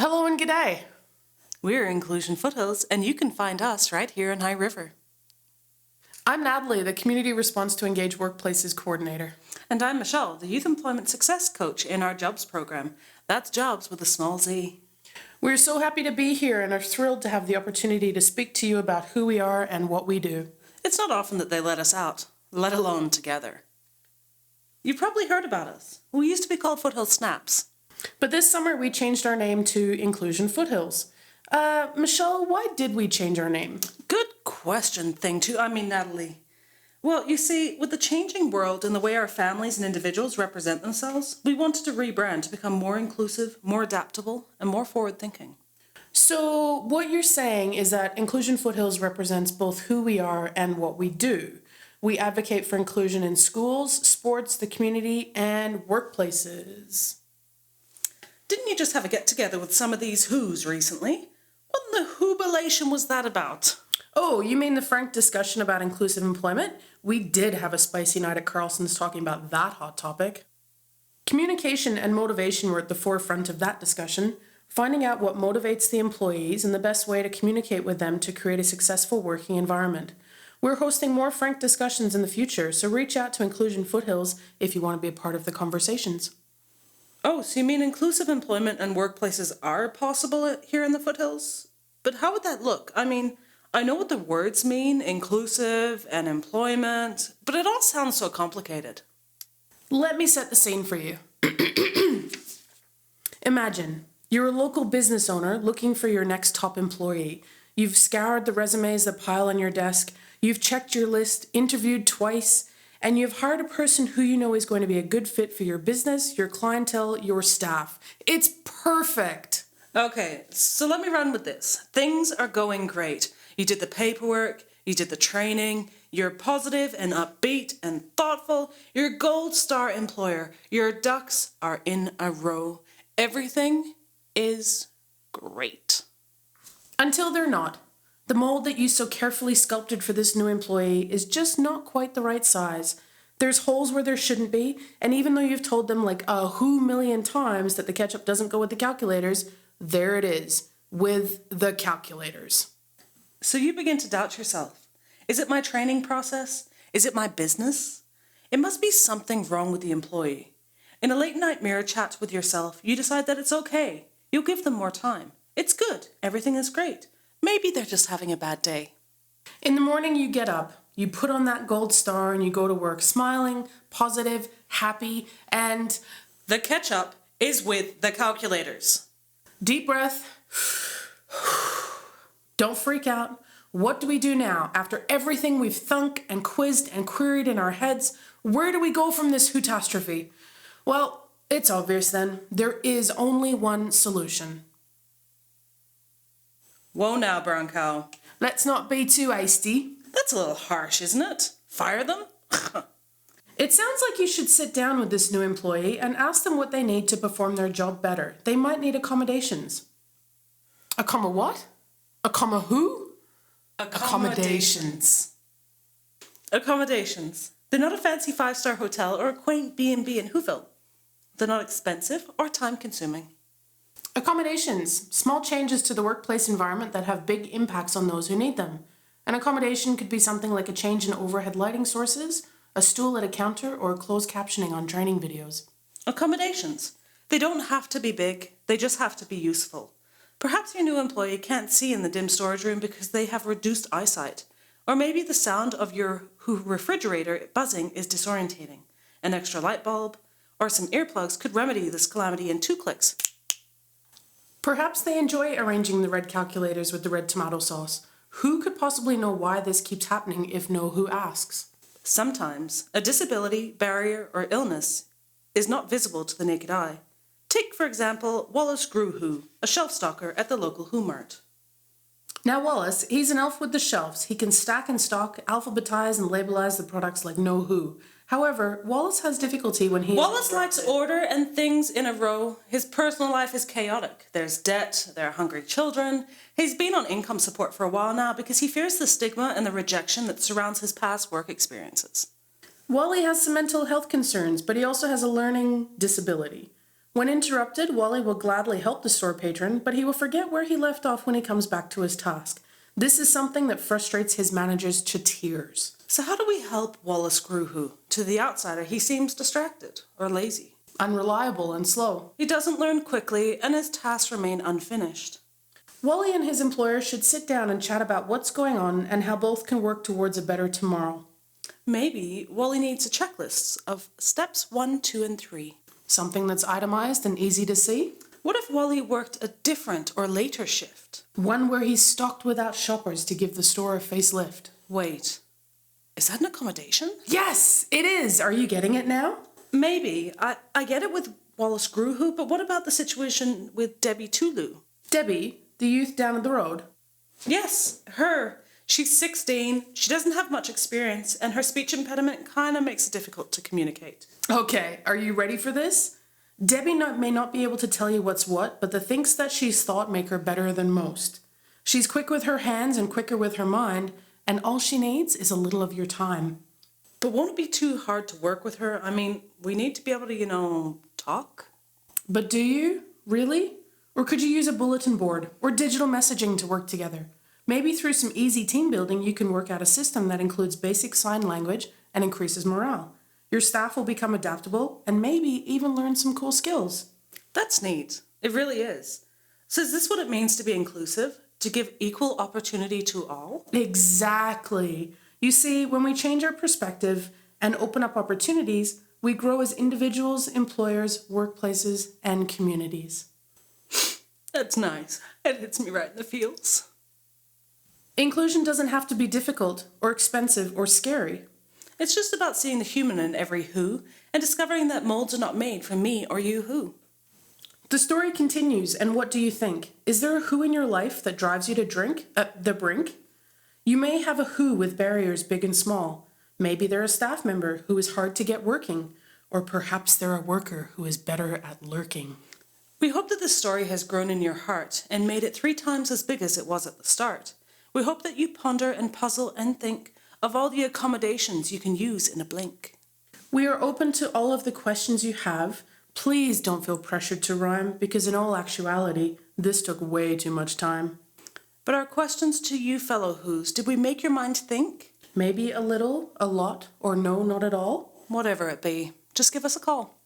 Hello and g'day. We're Inclusion Foothills, and you can find us right here in High River. I'm Natalie, the Community Response to Engage Workplaces Coordinator. And I'm Michelle, the Youth Employment Success Coach in our Jobs program. That's Jobs with a small z. We're so happy to be here and are thrilled to have the opportunity to speak to you about who we are and what we do. It's not often that they let us out, let alone together. You've probably heard about us. We used to be called Foothills Snaps. But this summer we changed our name to Inclusion Foothills. Michelle, why did we change our name? Good question, Natalie. Well, you see, with the changing world and the way our families and individuals represent themselves, we wanted to rebrand to become more inclusive, more adaptable, and more forward-thinking. So what you're saying is that Inclusion Foothills represents both who we are and what we do. We advocate for inclusion in schools, sports, the community, and workplaces. Didn't you just have a get-together with some of these who's recently? What in the whobilation was that about? Oh, you mean the frank discussion about inclusive employment? We did have a spicy night at Carlson's talking about that hot topic. Communication and motivation were at the forefront of that discussion, finding out what motivates the employees and the best way to communicate with them to create a successful working environment. We're hosting more frank discussions in the future, so reach out to Inclusion Foothills if you want to be a part of the conversations. Oh, so you mean inclusive employment and workplaces are possible here in the Foothills? But how would that look? I know what the words mean, inclusive and employment, but it all sounds so complicated. Let me set the scene for you. Imagine, you're a local business owner looking for your next top employee. You've scoured the resumes that pile on your desk, you've checked your list, interviewed twice, and you've hired a person who you know is going to be a good fit for your business, your clientele, your staff. It's perfect. Okay, so let me run with this. Things are going great. You did the paperwork, you did the training, you're positive and upbeat and thoughtful, you're a gold star employer, your ducks are in a row. Everything is great. Until they're not. The mold that you so carefully sculpted for this new employee is just not quite the right size. There's holes where there shouldn't be, and even though you've told them like a who million times that the ketchup doesn't go with the calculators, there it is, with the calculators. So you begin to doubt yourself. Is it my training process? Is it my business? It must be something wrong with the employee. In a late night mirror chat with yourself, you decide that it's okay. You'll give them more time. It's good. Everything is great. Maybe they're just having a bad day. In the morning you get up, you put on that gold star and you go to work smiling, positive, happy, and the ketchup is with the calculators. Deep breath. Don't freak out. What do we do now? After everything we've thunk and quizzed and queried in our heads, where do we go from this hootastrophe? Well, it's obvious then. There is only one solution. Whoa now, brown cow. Let's not be too hasty. That's a little harsh, isn't it? Fire them? It sounds like you should sit down with this new employee and ask them what they need to perform their job better. They might need accommodations. A comma what? A comma who? Accommodations. Accommodations. They're not a fancy 5-star hotel or a quaint B&B in Whoville. They're not expensive or time-consuming. Accommodations. Small changes to the workplace environment that have big impacts on those who need them. An accommodation could be something like a change in overhead lighting sources, a stool at a counter, or closed captioning on training videos. Accommodations. They don't have to be big, they just have to be useful. Perhaps your new employee can't see in the dim storage room because they have reduced eyesight. Or maybe the sound of your refrigerator buzzing is disorientating. An extra light bulb or some earplugs could remedy this calamity in 2 clicks. Perhaps they enjoy arranging the red calculators with the red tomato sauce. Who could possibly know why this keeps happening if no who asks? Sometimes a disability, barrier, or illness is not visible to the naked eye. Take, for example, Wallace Grewhoo, a shelf stalker at the local Who Mart. Now Wallace, he's an elf with the shelves. He can stack and stock, alphabetize and labelize the products like no who. However, Wallace has difficulty when he... Wallace likes order and things in a row. His personal life is chaotic. There's debt, there are hungry children. He's been on income support for a while now because he fears the stigma and the rejection that surrounds his past work experiences. Wally has some mental health concerns, but he also has a learning disability. When interrupted, Wally will gladly help the store patron, but he will forget where he left off when he comes back to his task. This is something that frustrates his managers to tears. So how do we help Wallace Groohoo? To the outsider, he seems distracted or lazy. Unreliable and slow. He doesn't learn quickly, and his tasks remain unfinished. Wally and his employer should sit down and chat about what's going on and how both can work towards a better tomorrow. Maybe Wally needs a checklist of steps 1, 2, and 3. Something that's itemized and easy to see. What if Wally worked a different or later shift? One where he's stocked without shoppers to give the store a facelift. Wait, is that an accommodation? Yes, it is. Are you getting it now? Maybe. I get it with Wallace Groohoo, but what about the situation with Debbie Tulu? Debbie, the youth down the road. Yes, her. She's 16, she doesn't have much experience, and her speech impediment kind of makes it difficult to communicate. Okay, are you ready for this? Debbie may not be able to tell you what's what, but the things that she's thought make her better than most. She's quick with her hands and quicker with her mind, and all she needs is a little of your time. But won't it be too hard to work with her? I mean, we need to be able to, talk. But do you? Really? Or could you use a bulletin board or digital messaging to work together? Maybe through some easy team building, you can work out a system that includes basic sign language and increases morale. Your staff will become adaptable and maybe even learn some cool skills. That's neat. It really is. So is this what it means to be inclusive? To give equal opportunity to all? Exactly. You see, when we change our perspective and open up opportunities, we grow as individuals, employers, workplaces, and communities. That's nice. It hits me right in the feels. Inclusion doesn't have to be difficult or expensive or scary. It's just about seeing the human in every who and discovering that molds are not made for me or you who. The story continues, and what do you think? Is there a who in your life that drives you to the brink? You may have a who with barriers big and small. Maybe they're a staff member who is hard to get working, or perhaps they're a worker who is better at lurking. We hope that this story has grown in your heart and made it 3 times as big as it was at the start. We hope that you ponder and puzzle and think of all the accommodations you can use in a blink. We are open to all of the questions you have. Please don't feel pressured to rhyme, because in all actuality, this took way too much time. But our questions to you fellow who's, did we make your mind think? Maybe a little, a lot, or no, not at all? Whatever it be, just give us a call.